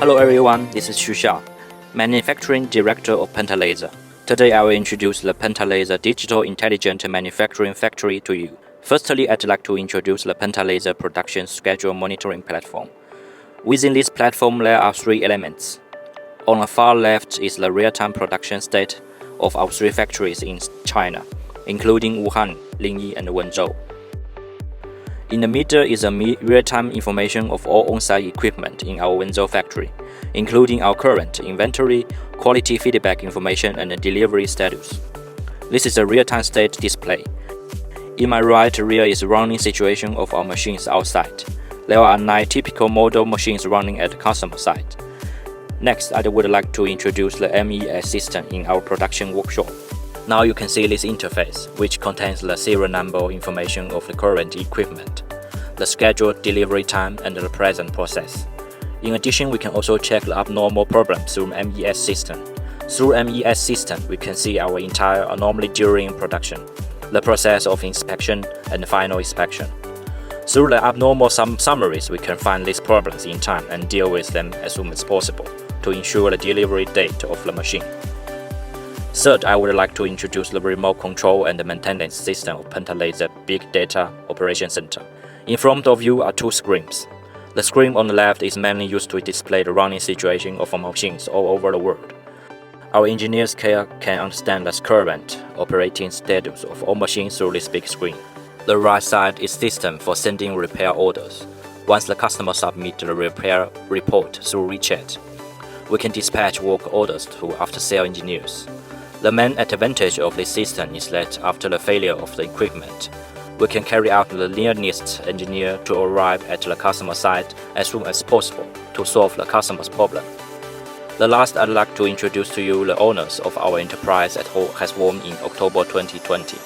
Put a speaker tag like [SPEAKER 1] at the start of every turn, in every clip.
[SPEAKER 1] Hello everyone, this is Xu Xiao, Manufacturing Director of PENTA LASER. Today I will introduce the PENTA LASER Digital Intelligent Manufacturing Factory to you. Firstly, I'd like to introduce the PENTA LASER Production Schedule Monitoring Platform. Within this platform there are three elements. On the far left is the real-time production state of our three factories in China, including Wuhan, Linyi, and Wenzhou. In the middle is a real-time information of all on-site equipment in our Wenzhou factory, including our current inventory, quality feedback information, and delivery status. This is a real-time state display. In my right rear is the running situation of our machines outside. There are 9 typical model machines running at the customer site. Next, I would like to introduce the MES system in our production workshop. Now you can see this interface, which contains the serial number information of the current equipment, the scheduled delivery time, and the present process. In addition, we can also check the abnormal problems through MES system. Through MES system, we can see our entire anomaly during production, the process of inspection and final inspection. Through the abnormal summaries, we can find these problems in time and deal with them as soon as possible to ensure the delivery date of the machine. Third, I would like to introduce the remote control and the maintenance system of PENTA LASER Big Data Operation Center. In front of you are 2 screens. The screen on the left is mainly used to display the running situation of our machines all over the world. Our engineers can understand the current operating status of all machines through this big screen. The right side is system for sending repair orders. Once the customer submits the repair report through WeChat, we can dispatch work orders to after-sale engineers. The main advantage of this system is that after the failure of the equipment, we can carry out the nearest engineer to arrive at the customer site as soon as possible to solve the customer's problem. The last, I'd like to introduce to you the owners of our enterprise that has won in October 2020.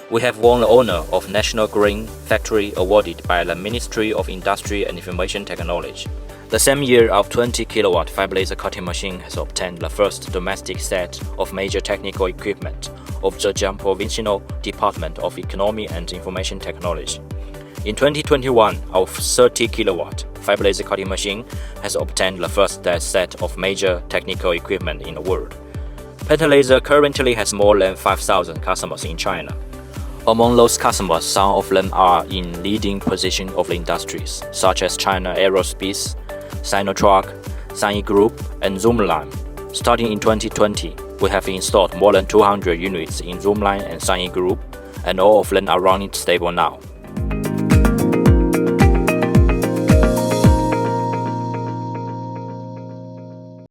[SPEAKER 1] We have won the honor of National Green Factory awarded by the Ministry of Industry and Information Technology. The same year, our 20 kW fiber laser cutting machine has obtained the first domestic set of major technical equipment of Zhejiang Provincial Department of Economy and Information Technology. In 2021, our 30 kW fiber laser cutting machine has obtained the first set of major technical equipment in the world. PENTA LASER currently has more than 5,000 customers in China. Among those customers, some of them are in leading position of the industries, such as China Aerospace, Sinotruk, Sanyi Group, and Zoomlion. Starting in 2020, we have installed more than 200 units in Zoomlion and Sanyi Group, and all of them are running stable now.